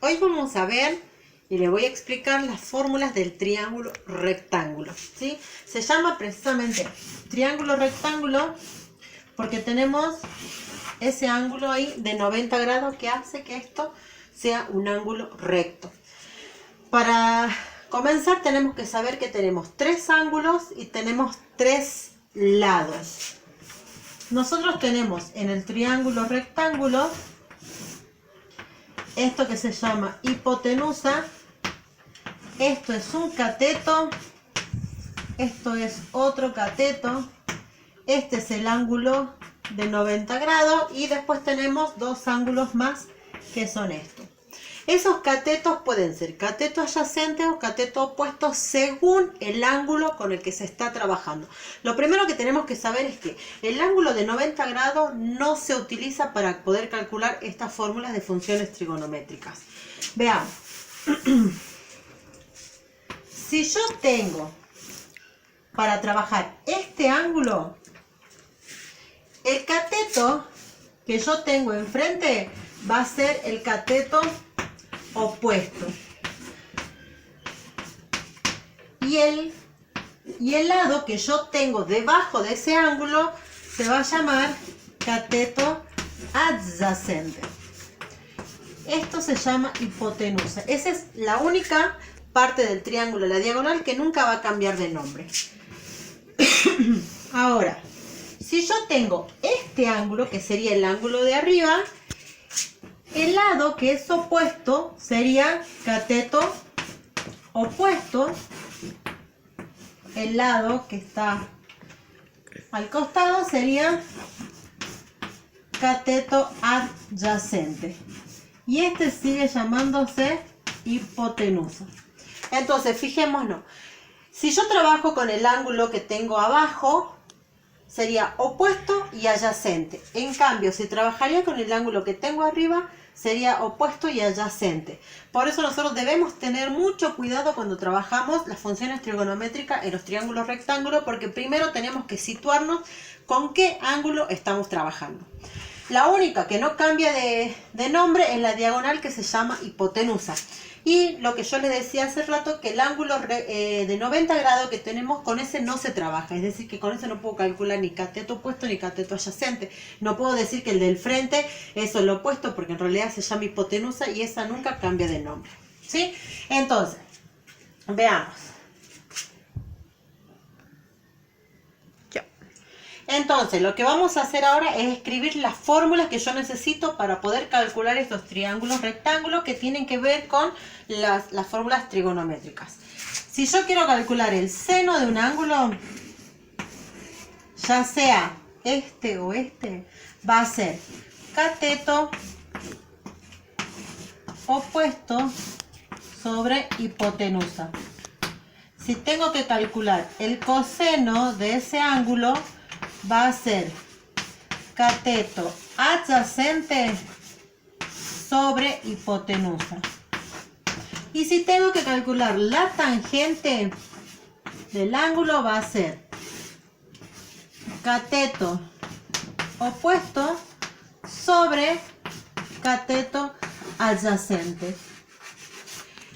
Hoy vamos a ver y le voy a explicar las fórmulas del triángulo rectángulo, ¿sí? Se llama precisamente triángulo rectángulo porque tenemos ese ángulo ahí de 90 grados que hace que esto sea un ángulo recto. Para comenzar tenemos que saber que tenemos tres ángulos y tenemos tres lados. Nosotros tenemos en el triángulo rectángulo esto que se llama hipotenusa, esto es un cateto, esto es otro cateto, este es el ángulo de 90 grados y después tenemos dos ángulos más que son estos. Esos catetos pueden ser catetos adyacentes o catetos opuestos según el ángulo con el que se está trabajando. Lo primero que tenemos que saber es que el ángulo de 90 grados no se utiliza para poder calcular estas fórmulas de funciones trigonométricas. Veamos. Si yo tengo para trabajar este ángulo, el cateto que yo tengo enfrente va a ser el cateto opuesto. Y el lado que yo tengo debajo de ese ángulo se va a llamar cateto adyacente. Esto se llama hipotenusa. Esa es la única parte del triángulo, la diagonal, que nunca va a cambiar de nombre. Ahora, si yo tengo este ángulo, que sería el ángulo de arriba, el lado que es opuesto sería cateto opuesto. El lado que está al costado sería cateto adyacente. Y este sigue llamándose hipotenusa. Entonces, fijémonos. Si yo trabajo con el ángulo que tengo abajo, sería opuesto y adyacente. En cambio, si trabajaría con el ángulo que tengo arriba, sería opuesto y adyacente. Por eso nosotros debemos tener mucho cuidado cuando trabajamos las funciones trigonométricas en los triángulos rectángulos, porque primero tenemos que situarnos con qué ángulo estamos trabajando. La única que no cambia de nombre es la diagonal, que se llama hipotenusa. Y lo que yo les decía hace rato, que el ángulo de 90 grados que tenemos, con ese no se trabaja. Es decir, que con ese no puedo calcular ni cateto opuesto ni cateto adyacente. No puedo decir que el del frente es lo opuesto, porque en realidad se llama hipotenusa y esa nunca cambia de nombre, ¿sí? Entonces, veamos. Entonces, lo que vamos a hacer ahora es escribir las fórmulas que yo necesito para poder calcular estos triángulos rectángulos que tienen que ver con las fórmulas trigonométricas. Si yo quiero calcular el seno de un ángulo, ya sea este o este, va a ser cateto opuesto sobre hipotenusa. Si tengo que calcular el coseno de ese ángulo, va a ser cateto adyacente sobre hipotenusa. Y si tengo que calcular la tangente del ángulo, va a ser cateto opuesto sobre cateto adyacente.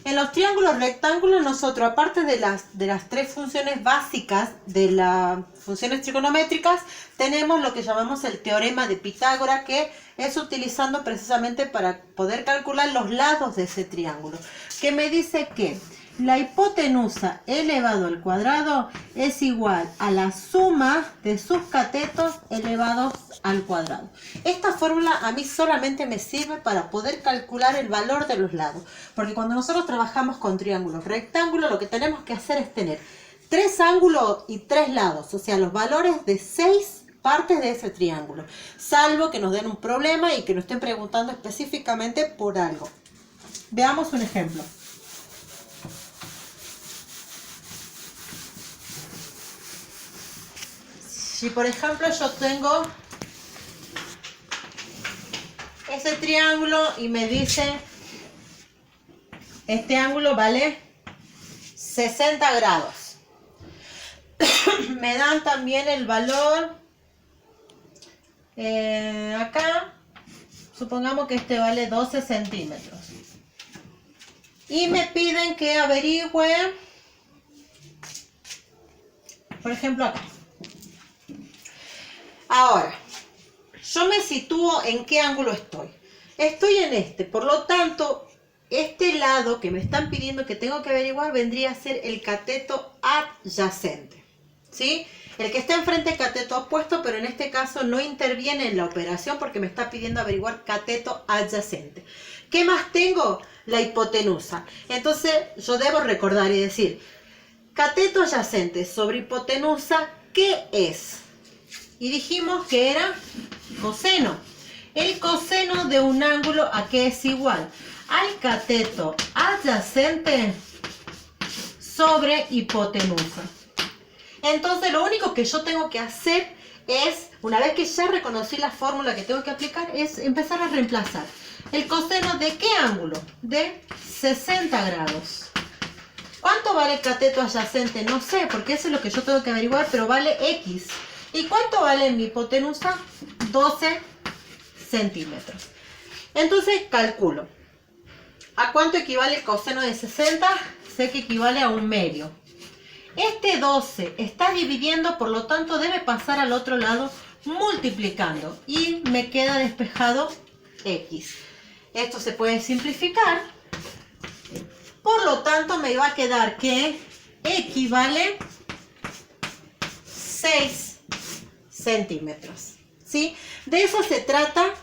En los triángulos rectángulos nosotros, aparte de las tres funciones básicas de las funciones trigonométricas, tenemos lo que llamamos el teorema de Pitágoras, que es utilizando precisamente para poder calcular los lados de ese triángulo, que me dice que la hipotenusa elevado al cuadrado es igual a la suma de sus catetos elevados al cuadrado. Esta fórmula a mí solamente me sirve para poder calcular el valor de los lados, porque cuando nosotros trabajamos con triángulos rectángulos, lo que tenemos que hacer es tener tres ángulos y tres lados, o sea, los valores de 6 partes de ese triángulo, salvo que nos den un problema y que nos estén preguntando específicamente por algo. Veamos un ejemplo. Si por ejemplo yo tengo ese triángulo y me dice este ángulo vale 60 grados. Me dan también el valor acá, supongamos que este vale 12 centímetros. y me piden que averigüe, por ejemplo, acá. Ahora, yo me sitúo en qué ángulo estoy. Estoy en este, por lo tanto, este lado que me están pidiendo que tengo que averiguar vendría a ser el cateto adyacente, ¿sí? El que está enfrente es cateto opuesto, pero en este caso no interviene en la operación porque me está pidiendo averiguar cateto adyacente. ¿Qué más tengo? La hipotenusa. Entonces yo debo recordar y decir, cateto adyacente sobre hipotenusa, ¿qué es? Y dijimos que era coseno. El coseno de un ángulo, ¿a qué es igual? Al cateto adyacente sobre hipotenusa. Entonces lo único que yo tengo que hacer es, una vez que ya reconocí la fórmula que tengo que aplicar, es empezar a reemplazar. ¿El coseno de qué ángulo? De 60 grados. ¿Cuánto vale el cateto adyacente? No sé, porque eso es lo que yo tengo que averiguar, pero vale X. ¿Y cuánto vale mi hipotenusa? 12 centímetros. Entonces calculo. ¿A cuánto equivale el coseno de 60? Sé que equivale a 1/2. Este 12 está dividiendo, por lo tanto debe pasar al otro lado multiplicando. Y me queda despejado X. Esto se puede simplificar. Por lo tanto me va a quedar que X vale 6 centímetros. ¿Sí? De eso se trata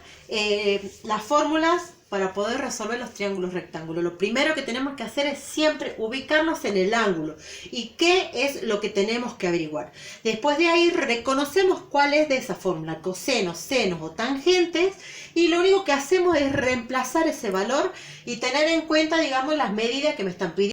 las fórmulas para poder resolver los triángulos rectángulos. Lo primero que tenemos que hacer es siempre ubicarnos en el ángulo y qué es lo que tenemos que averiguar. Después de ahí reconocemos cuál es de esa fórmula, cosenos, senos o tangentes, y lo único que hacemos es reemplazar ese valor y tener en cuenta, digamos, las medidas que me están pidiendo.